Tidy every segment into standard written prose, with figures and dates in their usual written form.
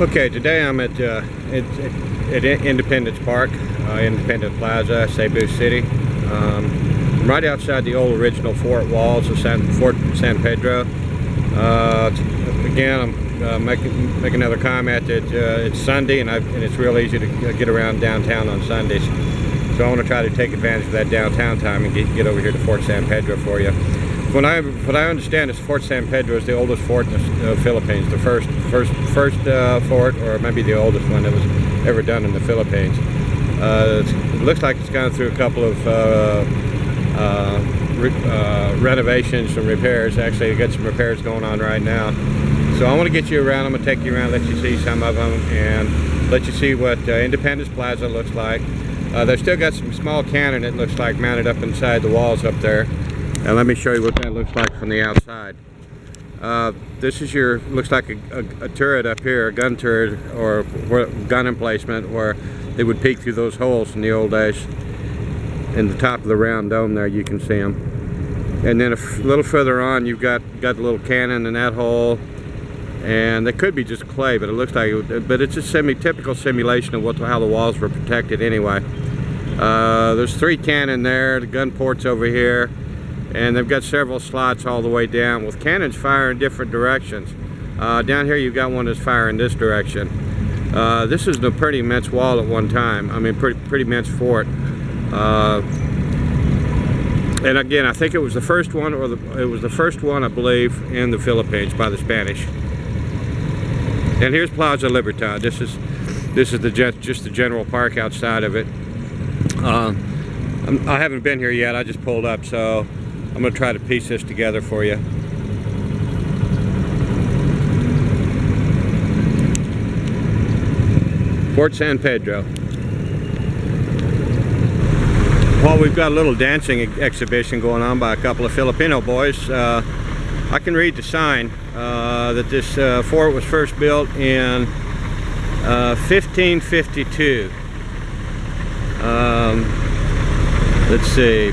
Okay, today I'm at Independence Park, Independence Plaza, Cebu City. I'm right outside the old original fort walls of Fort San Pedro. Again, I'm make another comment that it's Sunday and it's real easy to get around downtown on Sundays. So I want to try to take advantage of that downtown time and get over here to Fort San Pedro for you. What I understand is Fort San Pedro is the oldest fort in the Philippines, the first fort, or maybe the oldest one that was ever done in the Philippines. It looks like it's gone through a couple of renovations and repairs. Actually, got some repairs going on right now. So I want to get you around. I'm going to take you around, let you see some of them, and let you see what Independence Plaza looks like. They've still got some small cannon, it looks like, mounted up inside the walls up there. And let me show you what that looks like from the outside. This is looks like a turret up here, a gun turret or gun emplacement where they would peek through those holes in the old days. In the top of the round dome there, you can see them. And then a little further on, you've got the little cannon in that hole. And they could be just clay, but it looks like but it's a typical simulation of how the walls were protected anyway. There's 3 cannon there, the gun ports over here. And they've got several slots all the way down with cannons firing in different directions. Down here you've got one that's firing this direction. This is a pretty immense wall at one time. I mean, pretty immense fort. And again, I think it was the first one, it was the first one, I believe, in the Philippines by the Spanish. And here's Plaza Libertad. This is just the general park outside of it. I haven't been here yet. I just pulled up, so I'm going to try to piece this together for you. Fort San Pedro. Well, we've got a little dancing exhibition going on by a couple of Filipino boys. I can read the sign that this fort was first built in 1552. Let's see.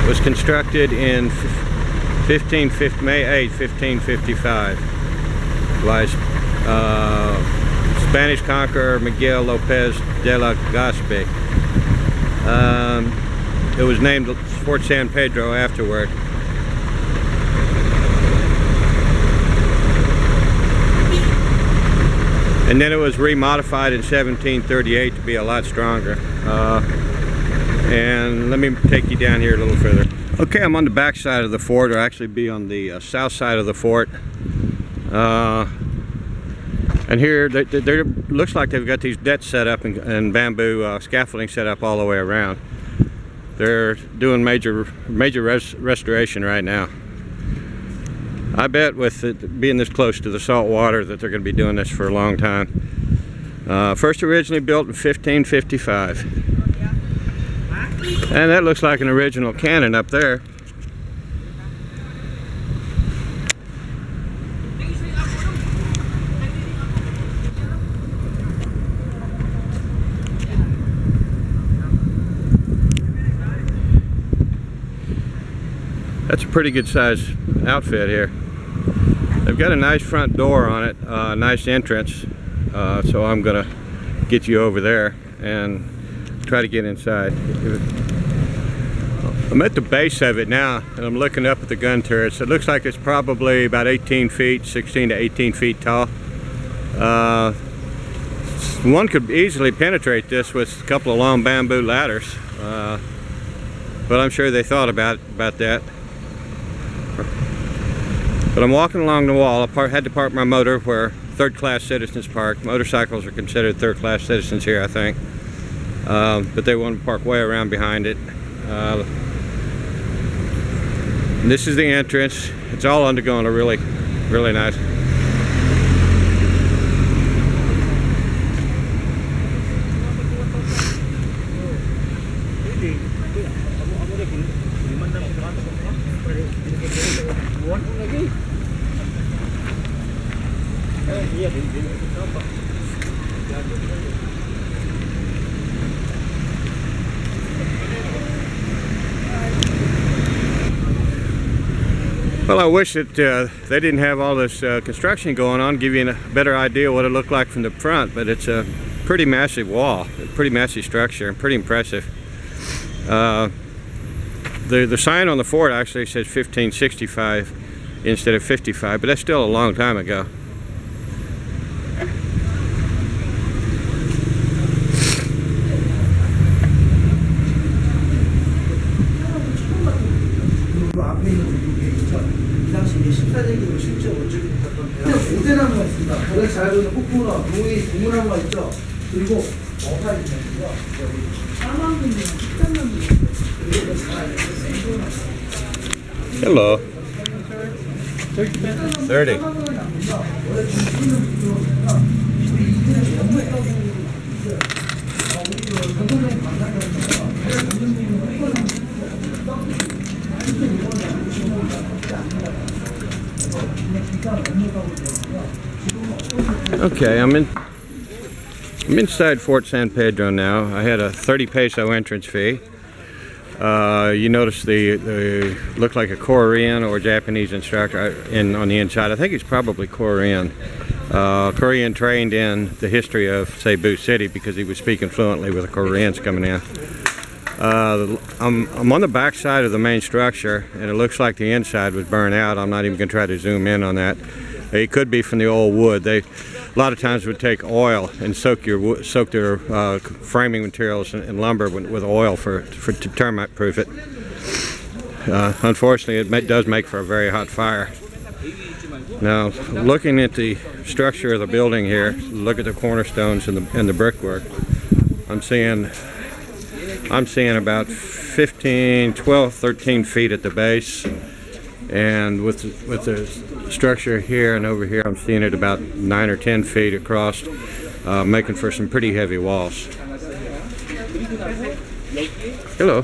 It was constructed in May 8, 1555 by Spanish conqueror Miguel Lopez de la Gaspe. It was named Fort San Pedro afterward. And then it was remodified in 1738 to be a lot stronger. And let me take you down here a little further. Okay, I'm on the back side of the fort, or actually be on the south side of the fort. And here, looks like they've got these nets set up and bamboo scaffolding set up all the way around. They're doing major restoration right now. I bet with it being this close to the salt water that they're going to be doing this for a long time. First originally built in 1555. And that looks like an original cannon up there. That's a pretty good size outfit here. They've got a nice front door on it, nice entrance. So I'm gonna get you over there and try to get inside. I'm at the base of it now, and I'm looking up at the gun turrets. It looks like it's probably about 18 feet, 16 to 18 feet tall. One could easily penetrate this with a couple of long bamboo ladders, but I'm sure they thought about that. But I'm walking along the wall. I had to park my motor where third-class citizens park. Motorcycles are considered third-class citizens here, I think. But they want to park way around behind it. This is the entrance. It's all undergoing a really nice. Well, I wish that they didn't have all this construction going on, give you a better idea what it looked like from the front, but it's a pretty massive wall, a pretty massive structure, and pretty impressive. The sign on the fort actually says 1565 instead of 55, but that's still a long time ago. Hello. 30. Okay, I'm inside Fort San Pedro now. I had a 30 peso entrance fee. You notice the looked like a Korean or Japanese instructor on the inside. I think he's probably Korean. Korean trained in the history of Cebu City because he was speaking fluently with the Koreans coming in. I'm on the back side of the main structure, and it looks like the inside was burned out. I'm not even going to try to zoom in on that. It could be from the old wood. They a lot of times would take oil and soak their framing materials and lumber with oil to termite proof it. Unfortunately, it does make for a very hot fire. Now, looking at the structure of the building here, look at the cornerstones and the brickwork. I'm seeing about 15, 12, 13 feet at the base, and with the structure here and over here, I'm seeing it about 9 or 10 feet across, making for some pretty heavy walls. Hello.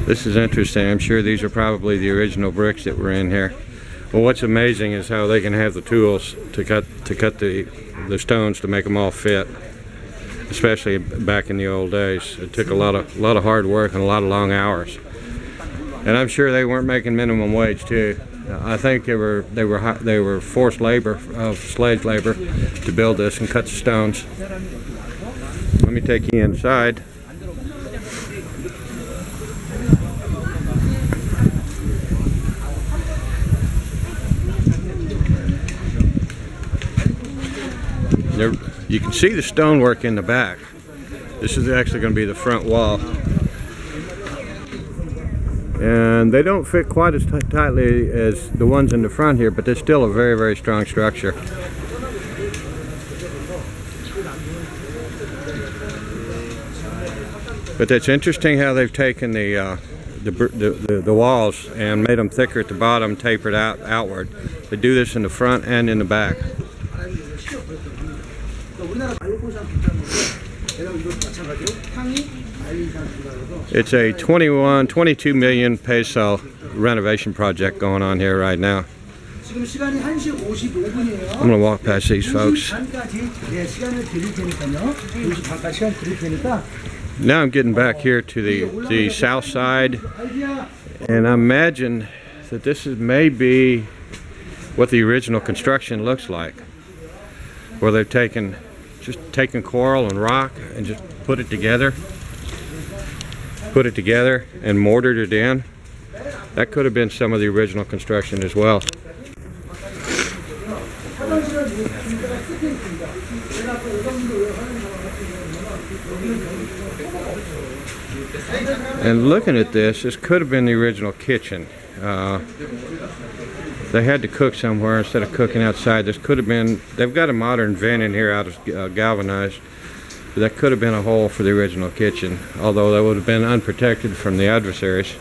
This is interesting. I'm sure these are probably the original bricks that were in here. Well, what's amazing is how they can have the tools to cut the stones to make them all fit. Especially back in the old days, it took a lot of hard work and a lot of long hours. And I'm sure they weren't making minimum wage too. I think they were forced labor of slave labor to build this and cut the stones. Let me take you inside. You can see the stonework in the back. This is actually going to be the front wall. And they don't fit quite as tightly as the ones in the front here, but they're still a very, very strong structure. But it's interesting how they've taken the walls and made them thicker at the bottom, tapered outward. They do this in the front and in the back. It's a 22 million peso renovation project going on here right now. I'm going to walk past these folks. Now I'm getting back here to the south side, and I imagine that this is maybe what the original construction looks like, where they've taken coral and rock and just put it together and mortared it in. That could have been some of the original construction as well. And looking at this could have been the original kitchen. They had to cook somewhere instead of cooking outside. This could have been, they've got a modern vent in here out of galvanized. That could have been a hole for the original kitchen, although that would have been unprotected from the adversaries.